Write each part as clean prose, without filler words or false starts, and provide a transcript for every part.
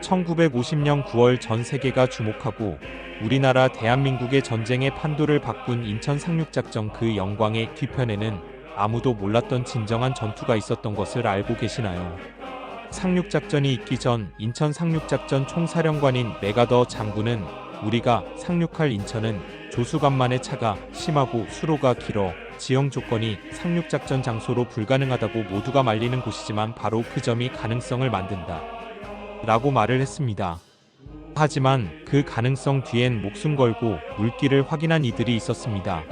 1950년 9월 전 세계가 주목하고 우리나라 대한민국의 전쟁의 판도를 바꾼 인천 상륙작전, 그 영광의 뒤편에는 아무도 몰랐던 진정한 전투가 있었던 것을 알고 계시나요? 상륙작전이 있기 전 인천 상륙작전 총사령관인 메가더 장군은 우리가 상륙할 인천은 조수간만의 차가 심하고 수로가 길어 지형 조건이 상륙작전 장소로 불가능하다고 모두가 말리는 곳이지만 바로 그 점이 가능성을 만든다 라고 말을 했습니다. 하지만 그 가능성 뒤엔 목숨 걸고 물길을 확인한 이들이 있었습니다.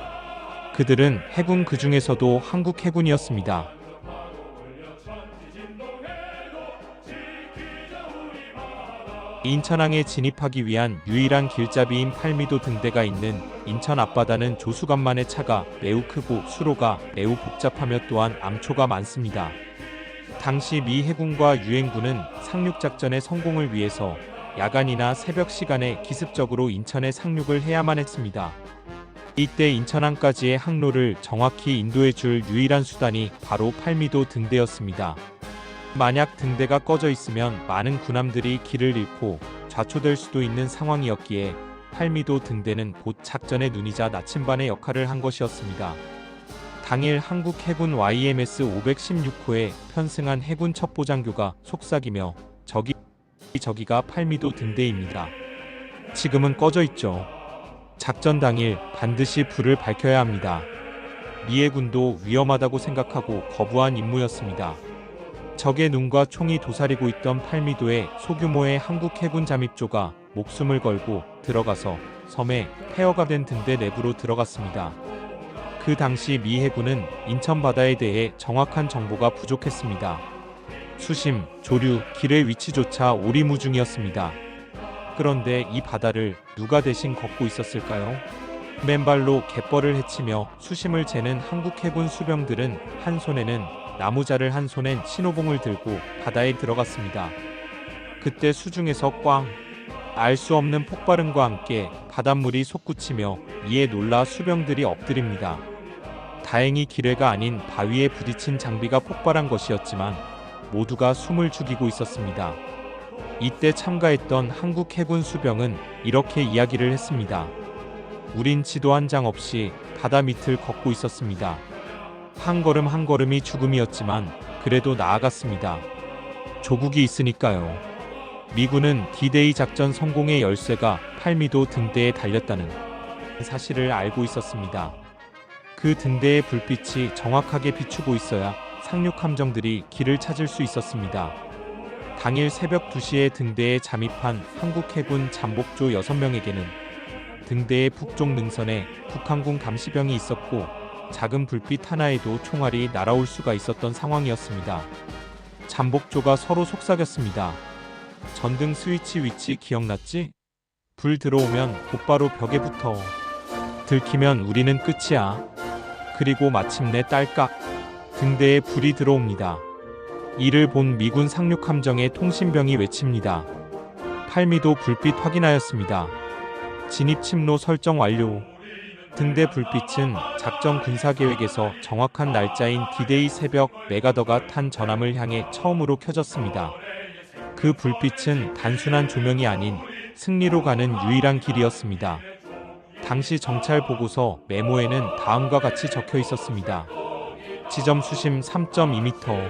그들은 해군, 그 중에서도 한국 해군이었습니다. 인천항에 진입하기 위한 유일한 길잡이인 팔미도 등대가 있는 인천 앞바다는 조수간만의 차가 매우 크고 수로가 매우 복잡하며 또한 암초가 많습니다. 당시 미 해군과 유엔군은 상륙작전의 성공을 위해서 야간이나 새벽 시간에 기습적으로 인천에 상륙을 해야만 했습니다. 이때 인천항까지의 항로를 정확히 인도해 줄 유일한 수단이 바로 팔미도 등대였습니다. 만약 등대가 꺼져 있으면 많은 군함들이 길을 잃고 좌초될 수도 있는 상황이었기에 팔미도 등대는 곧 작전의 눈이자 나침반의 역할을 한 것이었습니다. 당일 한국 해군 YMS 516호에 편승한 해군 첩보장교가 속삭이며 저기가 팔미도 등대입니다. 지금은 꺼져 있죠. 작전 당일 반드시 불을 밝혀야 합니다. 미 해군도 위험하다고 생각하고 거부한 임무였습니다. 적의 눈과 총이 도사리고 있던 팔미도에 소규모의 한국 해군 잠입조가 목숨을 걸고 들어가서 섬에 폐허가 된 등대 내부로 들어갔습니다. 그 당시 미 해군은 인천 바다에 대해 정확한 정보가 부족했습니다. 수심, 조류, 길의 위치조차 오리무중이었습니다. 그런데 이 바다를 누가 대신 걷고 있었을까요? 맨발로 갯벌을 헤치며 수심을 재는 한국 해군 수병들은 한 손에는 나무자를, 한 손엔 신호봉을 들고 바다에 들어갔습니다. 그때 수중에서 꽝! 알 수 없는 폭발음과 함께 바닷물이 솟구치며 이에 놀라 수병들이 엎드립니다. 다행히 기뢰가 아닌 바위에 부딪힌 장비가 폭발한 것이었지만 모두가 숨을 죽이고 있었습니다. 이때 참가했던 한국 해군 수병은 이렇게 이야기를 했습니다. 우린 지도 한 장 없이 바다 밑을 걷고 있었습니다. 한 걸음 한 걸음이 죽음이었지만 그래도 나아갔습니다. 조국이 있으니까요. 미군은 D-Day 작전 성공의 열쇠가 팔미도 등대에 달렸다는 사실을 알고 있었습니다. 그 등대의 불빛이 정확하게 비추고 있어야 상륙 함정들이 길을 찾을 수 있었습니다. 당일 새벽 2시에 등대에 잠입한 한국 해군 잠복조 6명에게는 등대의 북쪽 능선에 북한군 감시병이 있었고 작은 불빛 하나에도 총알이 날아올 수가 있었던 상황이었습니다. 잠복조가 서로 속삭였습니다. 전등 스위치 위치 기억났지? 불 들어오면 곧바로 벽에 붙어. 들키면 우리는 끝이야. 그리고 마침내 딸깍! 등대에 불이 들어옵니다. 이를 본 미군 상륙함정의 통신병이 외칩니다. 팔미도 불빛 확인하였습니다. 진입 침로 설정 완료. 등대 불빛은 작전 군사계획에서 정확한 날짜인 D-Day 새벽 메가더가 탄 전함을 향해 처음으로 켜졌습니다. 그 불빛은 단순한 조명이 아닌 승리로 가는 유일한 길이었습니다. 당시 정찰 보고서 메모에는 다음과 같이 적혀 있었습니다. 지점 수심 3.2m,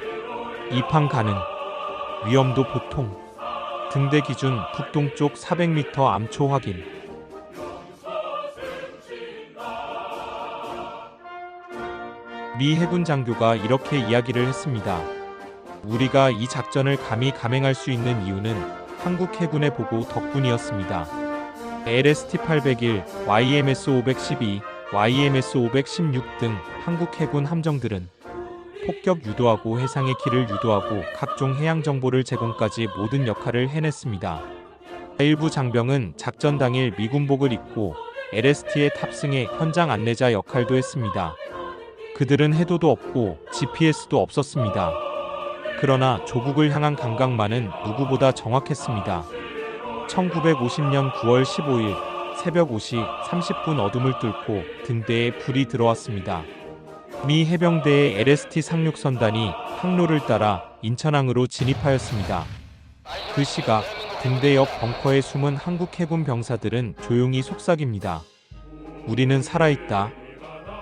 이판 가능, 위험도 보통, 등대 기준 북동쪽 400m 암초 확인. 미 해군 장교가 이렇게 이야기를 했습니다. 우리가 이 작전을 감히 감행할 수 있는 이유는 한국 해군의 보고 덕분이었습니다. LST-801, YMS-512, YMS-516 등 한국 해군 함정들은 폭격 유도하고 해상의 길을 유도하고 각종 해양 정보를 제공까지 모든 역할을 해냈습니다. 일부 장병은 작전 당일 미군복을 입고 LST에 탑승해 현장 안내자 역할도 했습니다. 그들은 해도도 없고 GPS도 없었습니다. 그러나 조국을 향한 감각만은 누구보다 정확했습니다. 1950년 9월 15일 새벽 5시 30분 어둠을 뚫고 등대에 불이 들어왔습니다. 미 해병대의 LST 상륙선단이 항로를 따라 인천항으로 진입하였습니다. 그 시각 등대 옆 벙커에 숨은 한국 해군 병사들은 조용히 속삭입니다. 우리는 살아있다.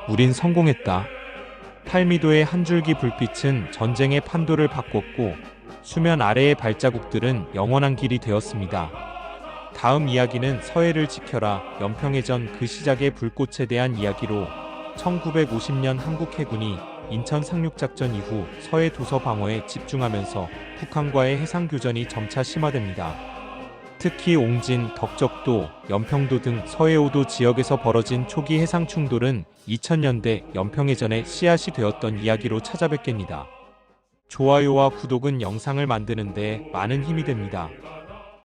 우린 성공했다. 팔미도의 한 줄기 불빛은 전쟁의 판도를 바꿨고 수면 아래의 발자국들은 영원한 길이 되었습니다. 다음 이야기는 서해를 지켜라 연평해전 그 시작의 불꽃에 대한 이야기로 1950년 한국 해군이 인천 상륙작전 이후 서해 도서 방어에 집중하면서 북한과의 해상교전이 점차 심화됩니다. 특히 옹진, 덕적도, 연평도 등 서해5도 지역에서 벌어진 초기 해상 충돌은 2000년대 연평해전의 씨앗이 되었던 이야기로 찾아뵙겠습니다. 좋아요와 구독은 영상을 만드는 데 많은 힘이 됩니다.